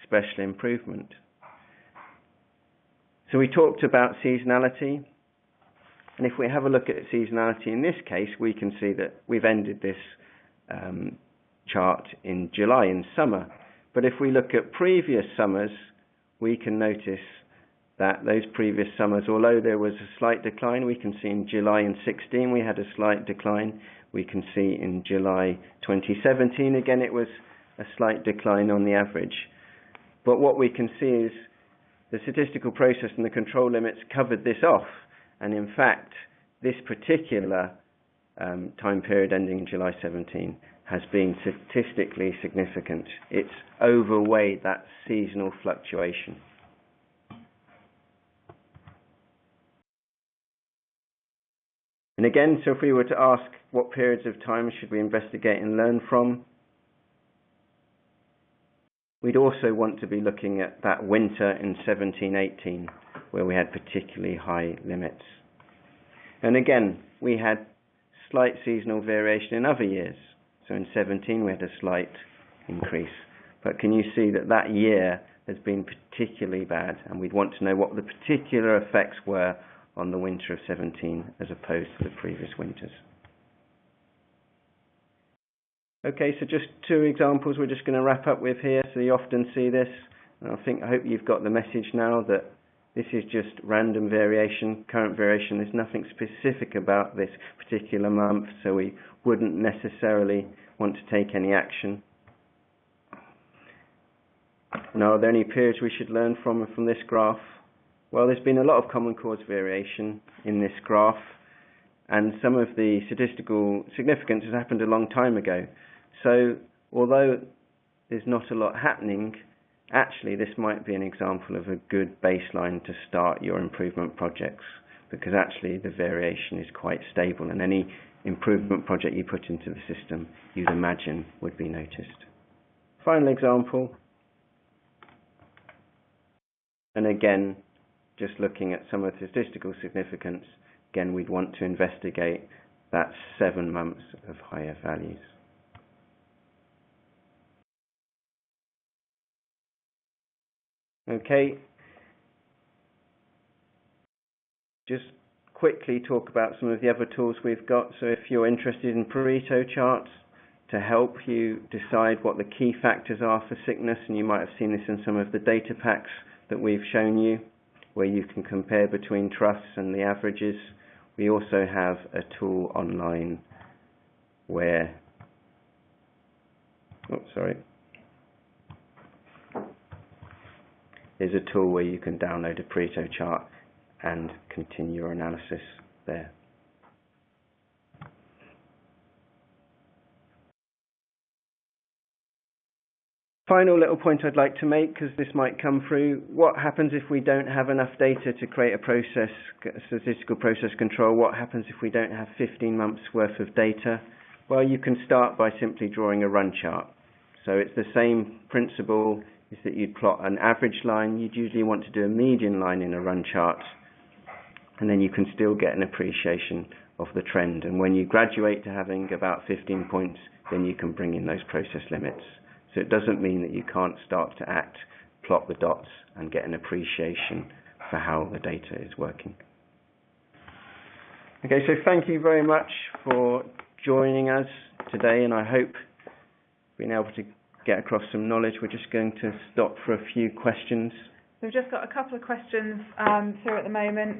special improvement? So we talked about seasonality, and if we have a look at seasonality in this case, we can see that we've ended this chart in July, in summer. But if we look at previous summers, we can notice that those previous summers, although there was a slight decline, we can see in July in 16 we had a slight decline. We can see in July 2017, again, it was a slight decline on the average. But what we can see is the statistical process and the control limits covered this off. And in fact, this particular time period ending in July 17 has been statistically significant. It's overweighed that seasonal fluctuation. And again, so if we were to ask what periods of time should we investigate and learn from, we'd also want to be looking at that winter in 17-18, where we had particularly high limits. And again, we had slight seasonal variation in other years. So in 17 we had a slight increase. But can you see that that year has been particularly bad, and we'd want to know what the particular effects were on the winter of 17 as opposed to the previous winters. Okay, so just two examples we're just going to wrap up with here. So you often see this, and I hope you've got the message now that this is just random variation, current variation. There's nothing specific about this particular month, so we wouldn't necessarily want to take any action. Now, are there any periods we should learn from this graph? Well, there's been a lot of common cause variation in this graph, and some of the statistical significance has happened a long time ago. So, although there's not a lot happening, actually this might be an example of a good baseline to start your improvement projects, because actually the variation is quite stable, and any improvement project you put into the system, you'd imagine, would be noticed. Final example. And again, just looking at some of the statistical significance, again, we'd want to investigate that 7 months of higher values. Okay. Just quickly talk about some of the other tools we've got. So if you're interested in Pareto charts to help you decide what the key factors are for sickness, and you might have seen this in some of the data packs that we've shown you, where you can compare between trusts and the averages. We also have a tool online where, there's a tool where you can download a Pareto chart and continue your analysis there. Final little point I'd like to make, because this might come through: what happens if we don't have enough data to create a statistical process control? What happens if we don't have 15 months worth of data? Well, you can start by simply drawing a run chart. So it's the same principle, is that you'd plot an average line. You'd usually want to do a median line in a run chart, and then you can still get an appreciation of the trend. And when you graduate to having about 15 points, then you can bring in those process limits. So it doesn't mean that you can't start to act, plot the dots, and get an appreciation for how the data is working. Okay, so thank you very much for joining us today, and I hope being able to get across some knowledge. We're just going to stop for a few questions. We've just got a couple of questions through at the moment.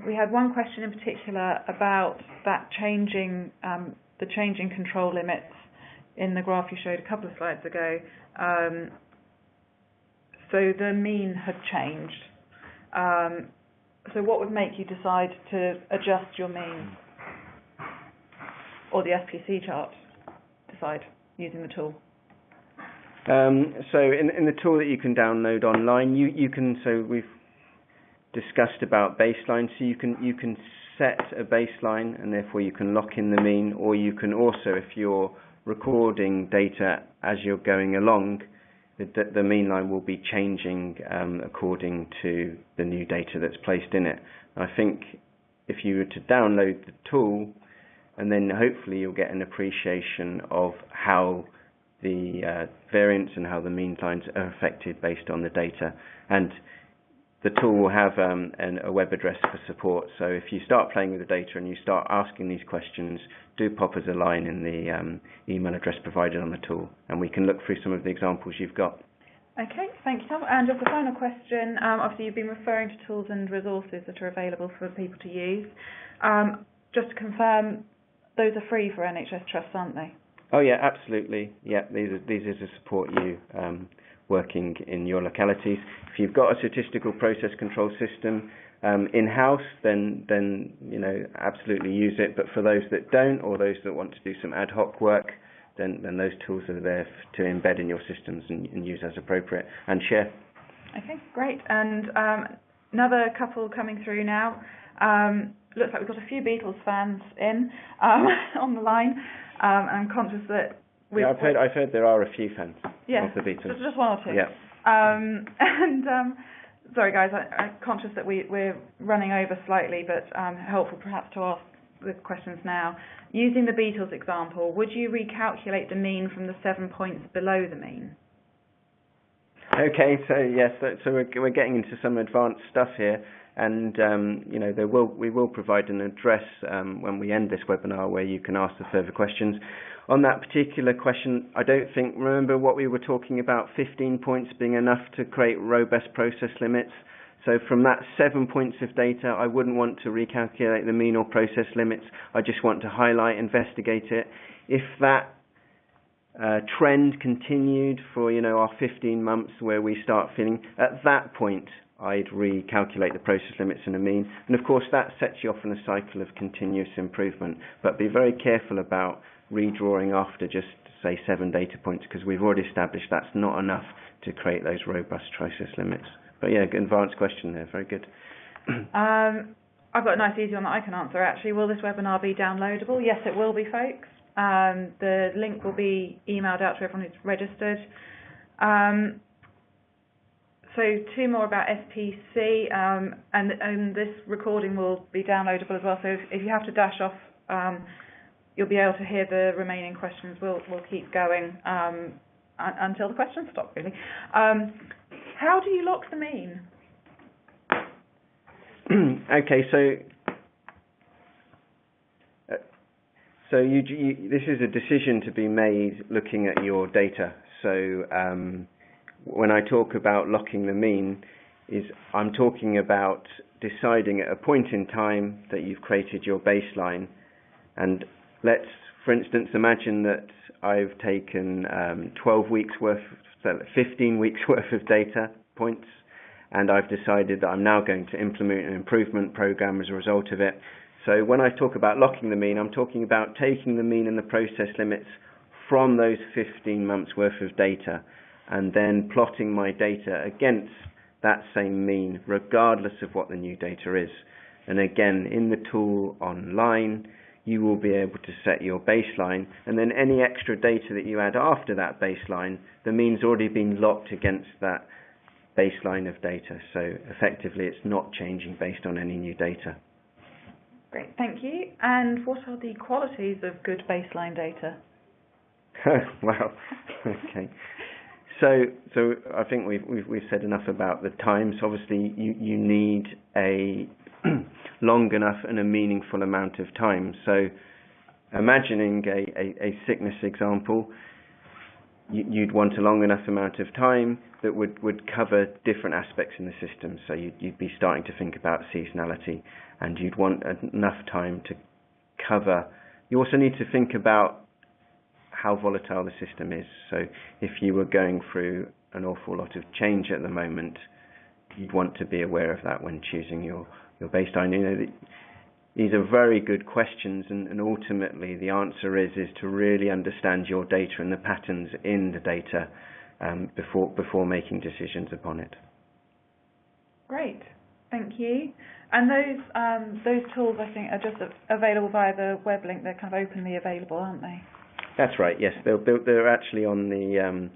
We had one question in particular about that the changing control limits in the graph you showed a couple of slides ago. So the mean had changed. So what would make you decide to adjust your mean, or the SPC chart decide using the tool? So in the tool that you can download online, you can, so we've discussed about baseline, so you can set a baseline, and therefore you can lock in the mean, or you can also, if you're recording data as you're going along, the mean line will be changing according to the new data that's placed in it. I think if you were to download the tool, and then hopefully you'll get an appreciation of how the variance and how the mean lines are affected based on the data. And the tool will have a web address for support. So if you start playing with the data and you start asking these questions, do pop us a line in the email address provided on the tool, and we can look through some of the examples you've got. Okay, thank you, Tom. And just a final question. Obviously, you've been referring to tools and resources that are available for people to use. Just to confirm, those are free for NHS trusts, aren't they? Oh yeah, absolutely. Yeah, these are to support you working in your localities. If you've got a statistical process control system in-house, then you know, absolutely use it. But for those that don't, or those that want to do some ad hoc work, then those tools are there to embed in your systems and use as appropriate and share. Okay, great. And another couple coming through now. Looks like we've got a few Beatles fans in on the line. I'm conscious that yeah, I've heard there are a few fans of the Beatles. Just one or two. Yeah. Sorry guys, I'm conscious that we're running over slightly, but helpful perhaps to ask the questions now. Using the Beatles example, would you recalculate the mean from the 7 points below the mean? Okay, so yes, so we're getting into some advanced stuff here. and we will provide an address when we end this webinar where you can ask the further questions. On that particular question, remember what we were talking about, 15 points being enough to create robust process limits. So from that 7 points of data, I wouldn't want to recalculate the mean or process limits. I just want to highlight, investigate it. If that trend continued for our 15 months where we start feeling, at that point I'd recalculate the process limits and the mean. And of course that sets you off in a cycle of continuous improvement. But be very careful about redrawing after just say 7 data points, because we've already established that's not enough to create those robust process limits. But yeah, advanced question there, very good. I've got a nice easy one that I can answer actually. Will this webinar be downloadable? Yes, it will be, folks. The link will be emailed out to everyone who's registered. So 2 more about SPC, and this recording will be downloadable as well. So if you have to dash off, you'll be able to hear the remaining questions. We'll keep going until the questions stop, really. How do you lock the mean? Okay, so this is a decision to be made looking at your data. So when I talk about locking the mean, I'm talking about deciding at a point in time that you've created your baseline. And let's, for instance, imagine that I've taken 12 weeks worth, so 15 weeks worth of data points, and I've decided that I'm now going to implement an improvement program as a result of it. So when I talk about locking the mean, I'm talking about taking the mean and the process limits from those 15 months worth of data and then plotting my data against that same mean, regardless of what the new data is. And again, in the tool online, you will be able to set your baseline, and then any extra data that you add after that baseline, the mean's already been locked against that baseline of data. So effectively, it's not changing based on any new data. Great, thank you. And what are the qualities of good baseline data? Wow. Okay. So I think we've said enough about the times. Obviously, you need a long enough and a meaningful amount of time. So imagining a sickness example, you'd want a long enough amount of time that would cover different aspects in the system. So you'd be starting to think about seasonality, and you'd want enough time to cover. You also need to think about how volatile the system is. So if you were going through an awful lot of change at the moment, you'd want to be aware of that when choosing your baseline. These are very good questions, and ultimately the answer is to really understand your data and the patterns in the data before making decisions upon it. Great, thank you. And those tools, I think, are just available via the web link. They're kind of openly available, aren't they? That's right. Yes, they're actually on the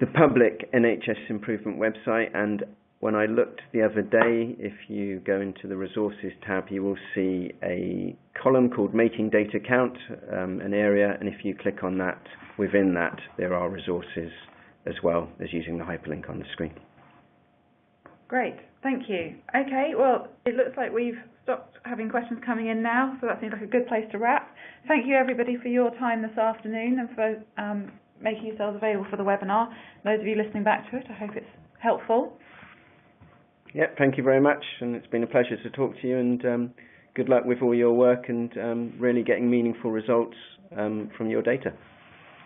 public NHS Improvement website. And when I looked the other day, if you go into the Resources tab, you will see a column called Making Data Count, an area, and if you click on that, within that there are resources as well as using the hyperlink on the screen. Great, thank you. Okay, well, it looks like we've stopped having questions coming in now, so that seems like a good place to wrap. Thank you, everybody, for your time this afternoon and for making yourselves available for the webinar. Those of you listening back to it, I hope it's helpful. Yeah, thank you very much, and it's been a pleasure to talk to you, and good luck with all your work and really getting meaningful results from your data.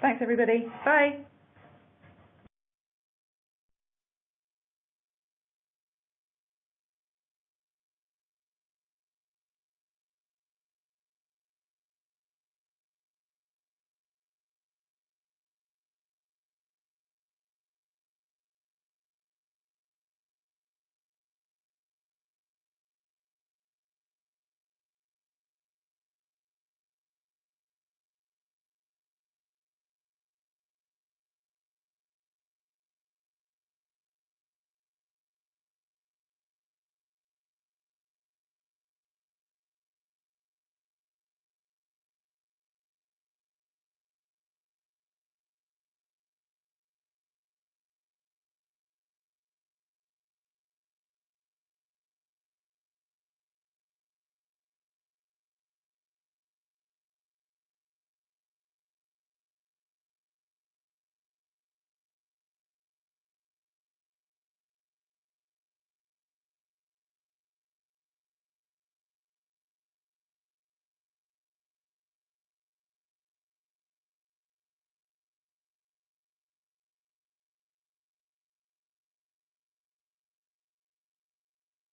Thanks, everybody. Bye.